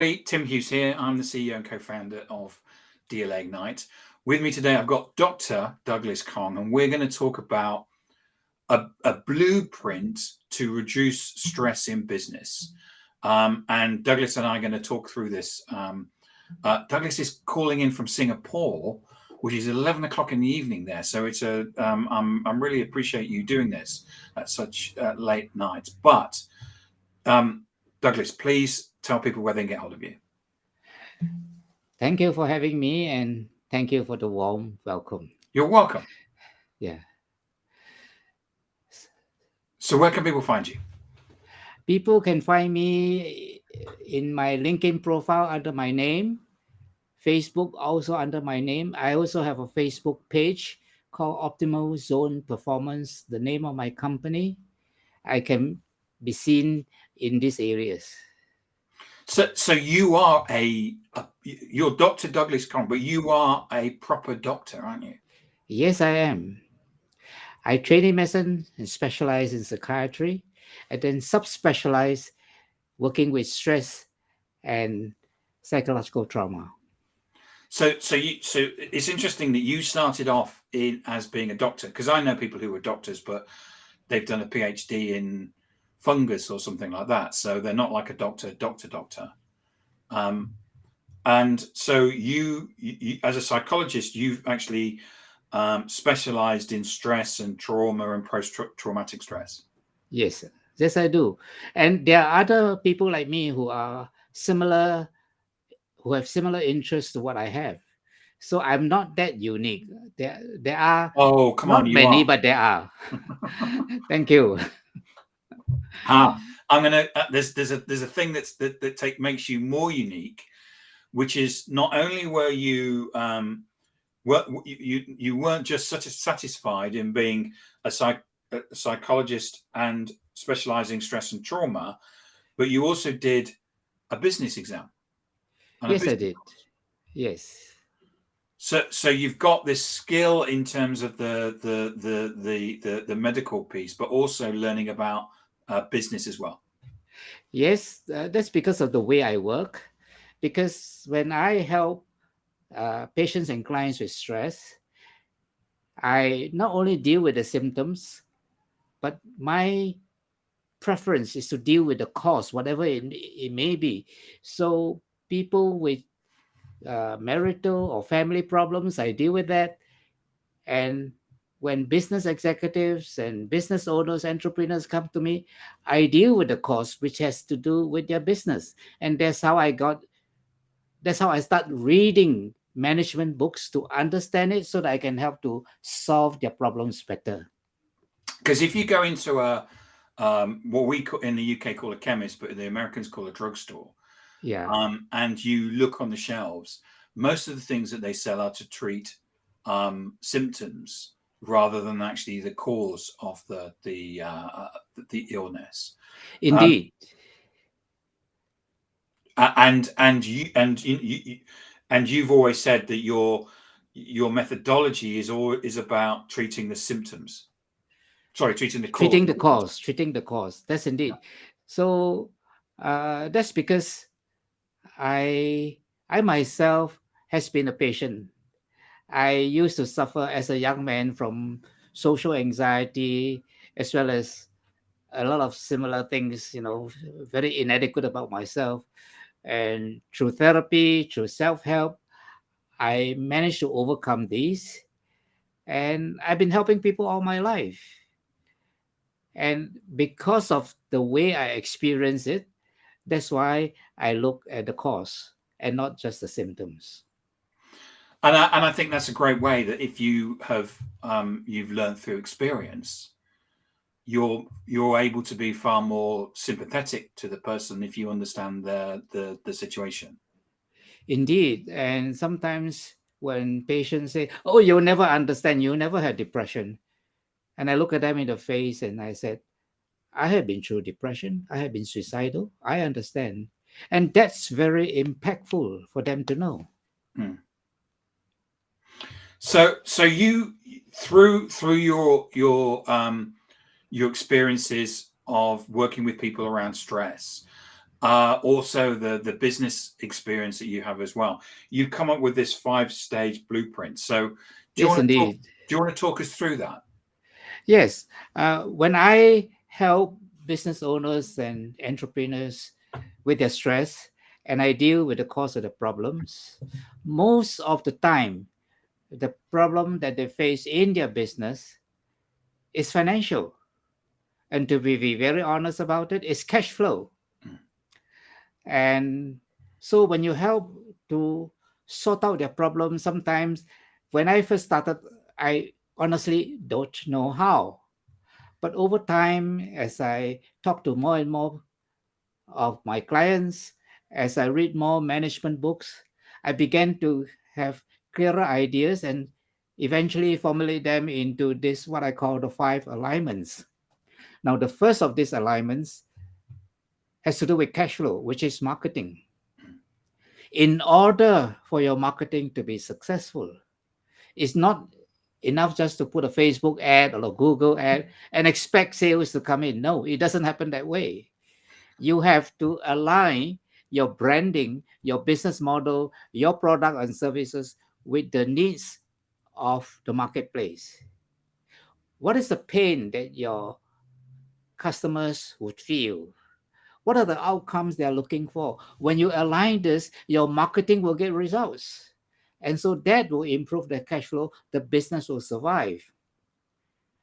Hey, Tim Hughes here. I'm the CEO and co-founder of DLA Ignite. With me today, I've got Dr. Douglas Kong, and we're going to talk about a blueprint to reduce stress in business. And Douglas and I are going to talk through this. Douglas is calling in from Singapore, which is 11 o'clock in the evening there. So it's I'm really appreciate you doing this at such late night. But Douglas, please tell people where they can get hold of you. Thank you for having me, and thank you for the warm welcome. You're welcome. Yeah. So where can people find you? People can find me in my LinkedIn profile under my name, Facebook also under my name. I also have a Facebook page called Optimal Zone Performance, the name of my company. I can be seen in these areas. So you are you're Dr. Douglas Kong, but you are a proper doctor, aren't you? Yes, I am. I train in medicine and specialize in psychiatry, and then subspecialize working with stress and psychological trauma. So it's interesting that you started off as being a doctor, because I know people who are doctors, but they've done a PhD in fungus or something like that. So they're not like a doctor. And so you as a psychologist, you've actually specialized in stress and trauma and post-traumatic stress. Yes, yes, I do. And there are other people like me who have similar interests to what I have. So I'm not that unique. There are Oh, come on, not you many, are. but there are. Thank you. I'm gonna. There's a thing that makes you more unique, which is not only were you you weren't just satisfied in being a psychologist and specializing stress and trauma, but you also did a business exam and a Yes, I business did. course. Yes. So you've got this skill in terms of the medical piece, but also learning about business as well. Yes, that's because of the way I work. Because when I help patients and clients with stress, I not only deal with the symptoms, but my preference is to deal with the cause, whatever it may be. So people with marital or family problems, I deal with that. And when business executives and business owners, entrepreneurs come to me, I deal with the cause, which has to do with their business. And that's how I start reading management books to understand it so that I can help to solve their problems better. Because if you go into what we in the UK call a chemist, but the Americans call a drugstore, Yeah. and you look on the shelves, most of the things that they sell are to treat symptoms rather than actually the cause of the illness. Um, Indeed. and you've always said that your methodology is about treating the symptoms. Sorry, treating the cause. Treating the cause. That's indeed. So that's because I myself has been a patient. I used to suffer as a young man from social anxiety, as well as a lot of similar things, very inadequate about myself. And through therapy, through self-help, I managed to overcome these. And I've been helping people all my life. And because of the way I experience it, that's why I look at the cause and not just the symptoms. And I think that's a great way, that if you have you've learned through experience, you're able to be far more sympathetic to the person if you understand the situation. Indeed. And sometimes when patients say, "Oh, you'll never understand, you never had depression." And I look at them in the face and I said, "I have been through depression. I have been suicidal. I understand." And that's very impactful for them to know. Hmm. So you through your experiences of working with people around stress, Also the business experience that you have as well. You've come up with this 5-stage blueprint. So do you Yes, want to talk? indeed. Do you want to talk us through that? Yes. When I help business owners and entrepreneurs with their stress and I deal with the cause of the problems, most of the time, the problem that they face in their business is financial. And to be very honest about it, it's cash flow. Mm. And so when you help to sort out their problems, sometimes when I first started, I honestly don't know how. But over time, as I talk to more and more of my clients, as I read more management books, I began to have clearer ideas and eventually formulate them into this, what I call the 5 alignments. Now, the first of these alignments has to do with cash flow, which is marketing. In order for your marketing to be successful, it's not enough just to put a Facebook ad or a Google ad and expect sales to come in. No, it doesn't happen that way. You have to align your branding, your business model, your product and services with the needs of the marketplace. What is the pain that your customers would feel? What are the outcomes they're looking for? When you align this, your marketing will get results. And so that will improve the cash flow, the business will survive.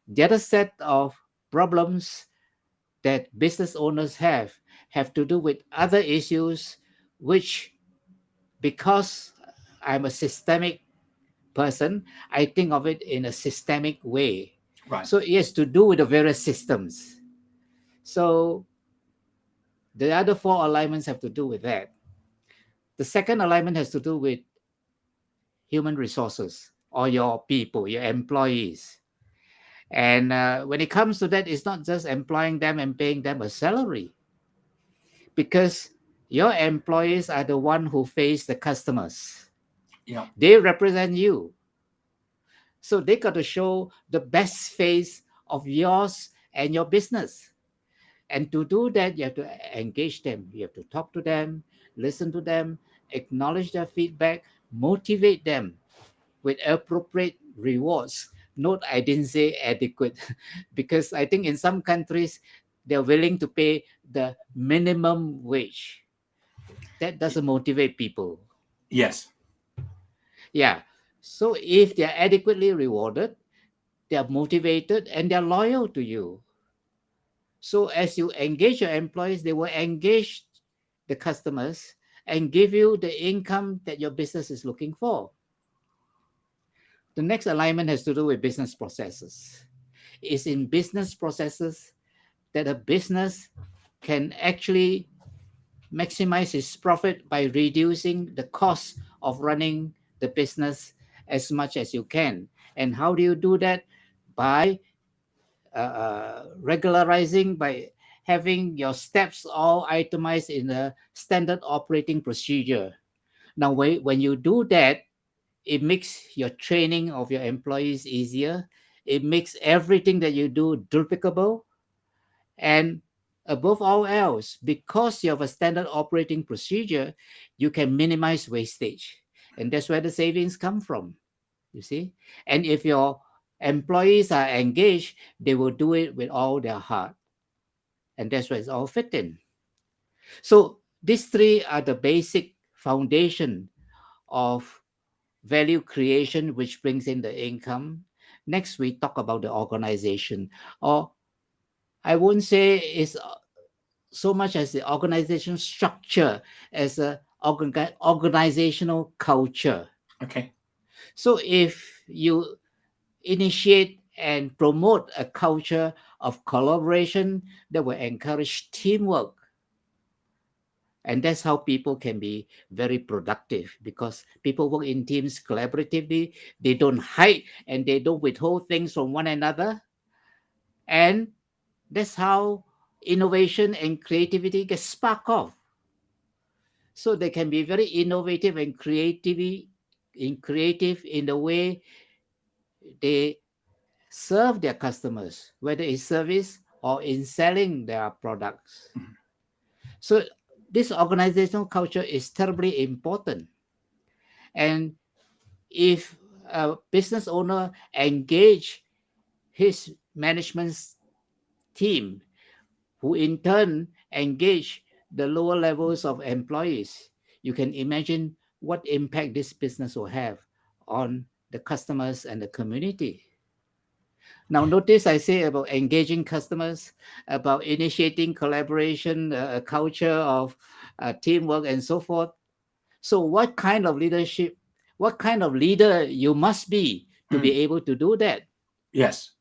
The other set of problems that business owners have to do with other issues, which, because I'm a systemic person, I think of it in a systemic way. Right. So it has to do with the various systems. So the other 4 alignments have to do with that. The second alignment has to do with human resources or your people, your employees. And when it comes to that, it's not just employing them and paying them a salary, because your employees are the one who face the customers. Yeah. They represent you. So they got to show the best face of yours and your business. And to do that, you have to engage them. You have to talk to them, listen to them, acknowledge their feedback, motivate them with appropriate rewards. Note, I didn't say adequate, because I think in some countries, they're willing to pay the minimum wage. That doesn't motivate people. Yes. Yeah. So if they're adequately rewarded, they're motivated and they're loyal to you. So as you engage your employees, they will engage the customers and give you the income that your business is looking for. The next alignment has to do with business processes. It's in business processes that a business can actually maximize its profit by reducing the cost of running the business as much as you can. And how do you do that? By regularizing, by having your steps all itemized in a standard operating procedure. Now, when you do that, it makes your training of your employees easier. It makes everything that you do duplicable. And above all else, because you have a standard operating procedure, you can minimize wastage. And that's where the savings come from, you see. And if your employees are engaged, they will do it with all their heart. And that's where it's all fit in. So these 3 are the basic foundation of value creation, which brings in the income. Next, we talk about the organization, or I won't say it's so much as the organization structure, as a organizational culture. Okay. So if you initiate and promote a culture of collaboration that will encourage teamwork, and that's how people can be very productive, because people work in teams collaboratively. They don't hide and they don't withhold things from one another. And that's how innovation and creativity get sparked off. So they can be very innovative and creative in the way they serve their customers, whether it's service or in selling their products. Mhm. So this organizational culture is terribly important. And if a business owner engage his management team, who in turn engage the lower levels of employees, you can imagine what impact this business will have on the customers and the community. Now, notice I say about engaging customers, about initiating collaboration, a culture of teamwork, and so forth. So, what kind of leadership, what kind of leader you must be to be able to do that? Yes.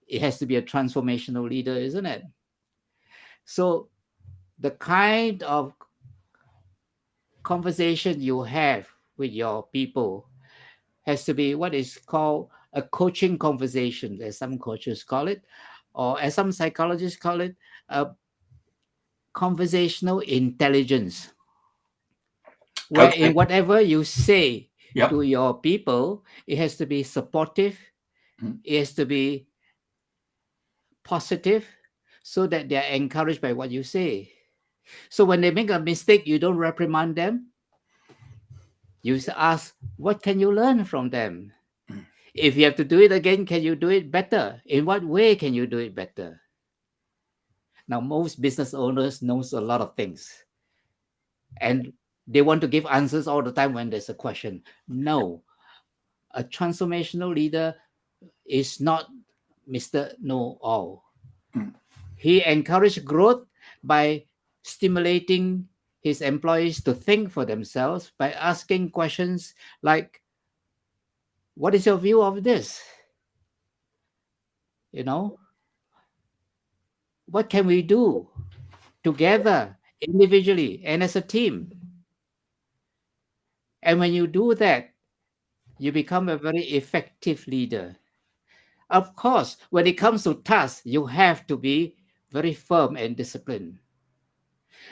It has to be a transformational leader, isn't it? So, the kind of conversation you have with your people has to be what is called a coaching conversation, as some coaches call it, or as some psychologists call it, a conversational intelligence, where in Okay. whatever you say Yep. to your people, it has to be supportive, it has to be positive, so that they are encouraged by what you say. So when they make a mistake, you don't reprimand them. You ask, what can you learn from them? If you have to do it again, can you do it better? In what way can you do it better? Now, most business owners knows a lot of things, and they want to give answers all the time when there's a question. No, a transformational leader is not Mr. Know-all. He encourages growth by stimulating his employees to think for themselves by asking questions like, what is your view of this? You know, what can we do together, individually, and as a team? And when you do that, you become a very effective leader. Of course, when it comes to tasks, you have to be very firm and disciplined.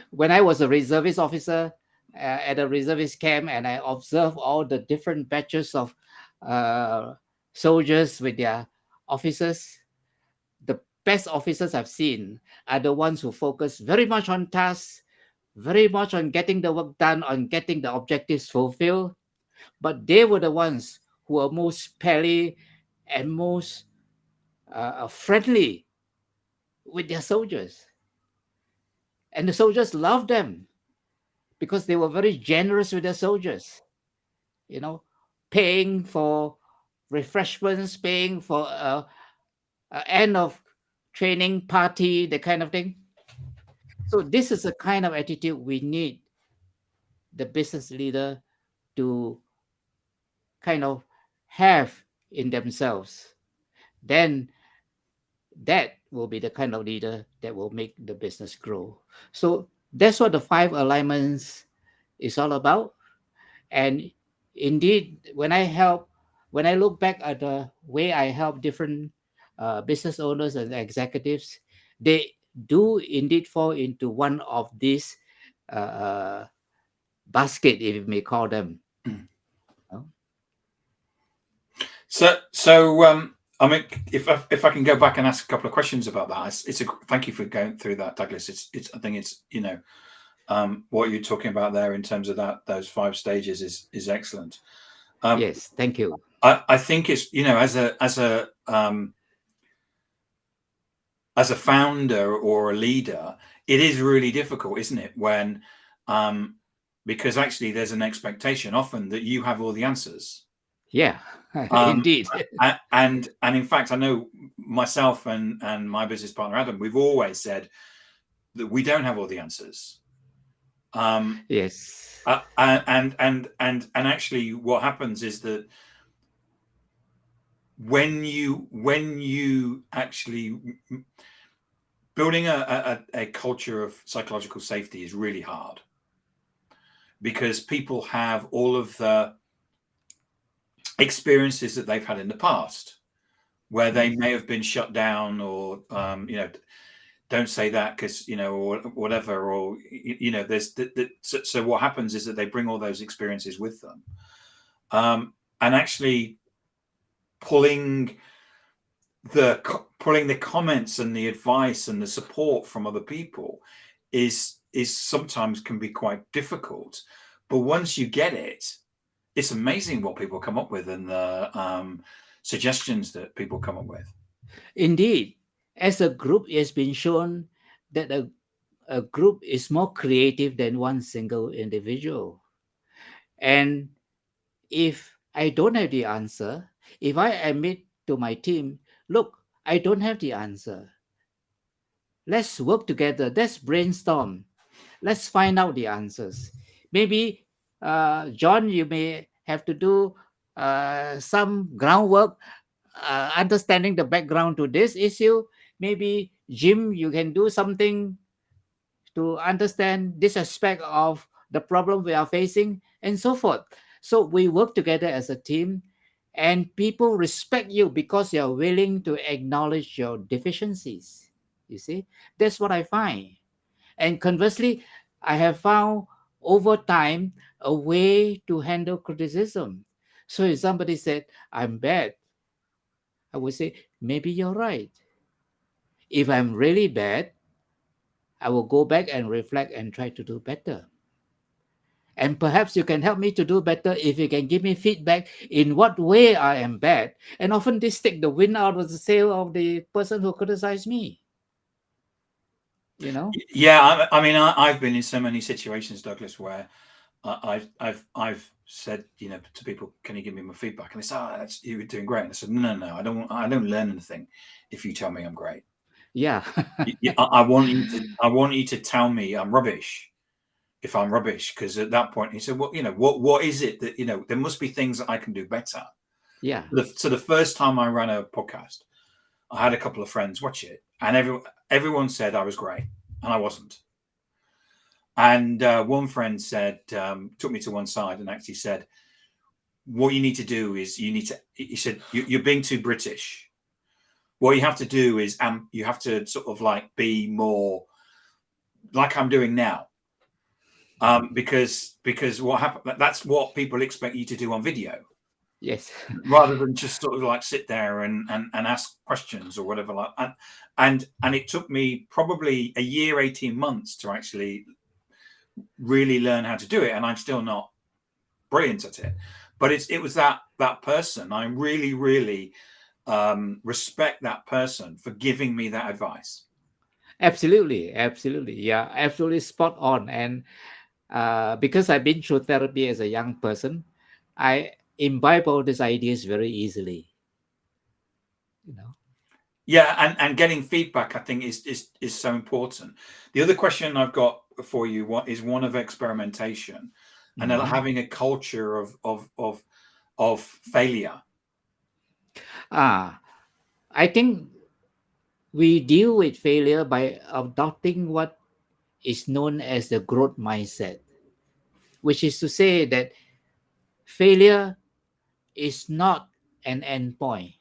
When I was a reservist officer at a reservist camp, and I observed all the different batches of soldiers with their officers, the best officers I've seen are the ones who focus very much on tasks, very much on getting the work done, on getting the objectives fulfilled. But they were the ones who were most pally and most friendly with their soldiers. And the soldiers loved them because they were very generous with their soldiers, you know, paying for refreshments, paying for a end of training party, the kind of thing. So this is the kind of attitude we need the business leader to kind of have in themselves. Then that will be the kind of leader that will make the business grow. So that's what the 5 alignments is all about. And indeed, when I look back at the way I help different business owners and executives, they do indeed fall into one of these uh, basket, if you may call them. So, I mean, if I can go back and ask a couple of questions about that, thank you for going through that, Douglas. I think it's what you're talking about there in terms of those 5 stages is excellent. Yes, thank you. I think it's as a founder or a leader, it is really difficult, isn't it? When because actually there's an expectation often that you have all the answers. Yeah, indeed. And in fact, I know myself and my business partner Adam, we've always said that we don't have all the answers. Yes. And actually, what happens is that when you actually building a culture of psychological safety is really hard because people have all of the experiences that they've had in the past where they may have been shut down or don't say that because or whatever, or there's so what happens is that they bring all those experiences with them, and actually pulling the comments and the advice and the support from other people is is sometimes can be quite difficult, but once you get it, it's amazing what people come up with and the suggestions that people come up with. Indeed, as a group, it has been shown that a group is more creative than one single individual. And if I don't have the answer, if I admit to my team, look, I don't have the answer. Let's work together. Let's brainstorm. Let's find out the answers. Maybe, John, you may have to do some groundwork, understanding the background to this issue. Maybe, Jim, you can do something to understand this aspect of the problem we are facing, and so forth. So we work together as a team, and people respect you because you're willing to acknowledge your deficiencies. You see, that's what I find. And conversely, I have found over time a way to handle criticism. So if somebody said, I'm bad, I would say, maybe you're right. If I'm really bad, I will go back and reflect and try to do better. And perhaps you can help me to do better if you can give me feedback in what way I am bad. And often this take the wind out of the sail of the person who criticized me. You know? Yeah, I mean, I've been in so many situations, Douglas, where I've said, to people, can you give me my feedback? And they say, you were doing great. And I said, no, I don't learn anything if you tell me I'm great. Yeah. I want you to tell me I'm rubbish if I'm rubbish, because at that point he said, well, what is it that there must be things that I can do better. Yeah. So the first time I ran a podcast, I had a couple of friends watch it, and everyone said I was great, and I wasn't. And one friend said, took me to one side and actually said, what you need to do is he said, you're being too British. What you have to do is you have to sort of like be more like I'm doing now. Because what happened, that's what people expect you to do on video. Yes. Rather than just sort of like sit there and ask questions or whatever. Like and it took me probably a year, 18 months to actually really learn how to do it. And I'm still not brilliant at it. But it was that person. I really, really respect that person for giving me that advice. Absolutely. Yeah, absolutely spot on. And because I've been through therapy as a young person, I imbibe all these ideas very easily. You know. Yeah, and getting feedback, I think, is so important. The other question I've got for you is one of experimentation, and then Mhm. having a culture of failure. I think we deal with failure by adopting what is known as the growth mindset, which is to say that failure is not an endpoint,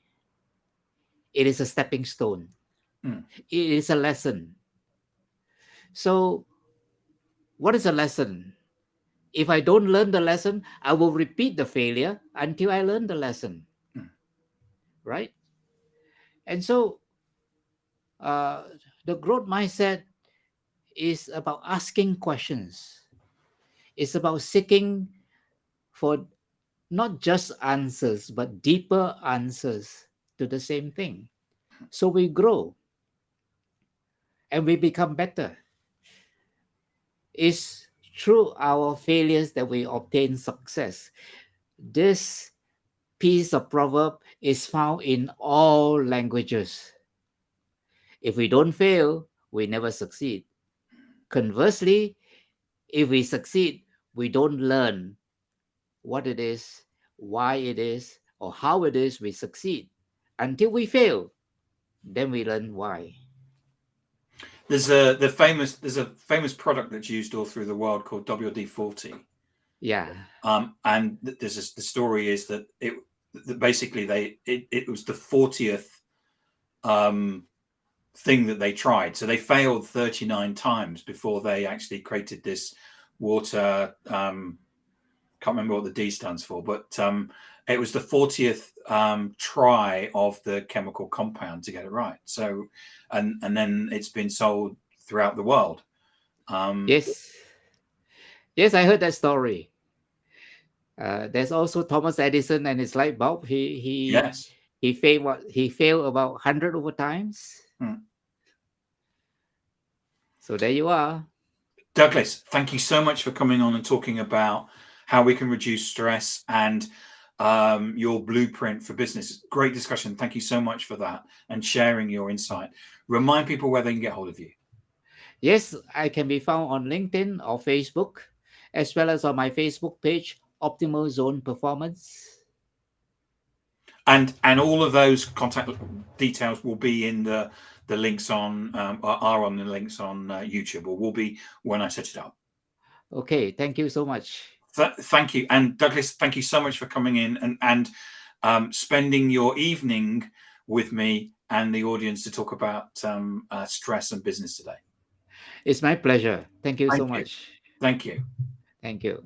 it is a stepping stone, Mm, it is a lesson. So, what is a lesson? If I don't learn the lesson, I will repeat the failure until I learn the lesson, mm. right? And so, uh, the growth mindset is about asking questions, it's about seeking for not just answers, but deeper answers to the same thing. So we grow and we become better. It's through our failures that we obtain success. This piece of proverb is found in all languages. If we don't fail, we never succeed. Conversely, if we succeed, we don't learn what it is, why it is, or how it is we succeed. Until we fail, then we learn why. There's a famous product that's used all through the world called WD-40. Yeah. And the story is that basically it was the 40th thing that they tried. So they failed 39 times before they actually created this water. Can't remember what the D stands for, but it was the 40th try of the chemical compound to get it right. So, and then it's been sold throughout the world. Yes. Yes, I heard that story. There's also Thomas Edison and his light bulb. Yes. He failed what he failed about 100 over times. So there you are. Douglas, thank you so much for coming on and talking about how we can reduce stress and your blueprint for business. Great discussion. Thank you so much for that and sharing your insight. Remind people where they can get hold of you. Yes, I can be found on LinkedIn or Facebook, as well as on my Facebook page, Optimal Zone Performance. And all of those contact details will be in the links on are on the links on YouTube, or will be when I set it up. Okay, thank you so much. Thank you. And Douglas, thank you so much for coming in and spending your evening with me and the audience to talk about stress and business today. It's my pleasure. Thank you so Thank you. much. Thank you. Thank you.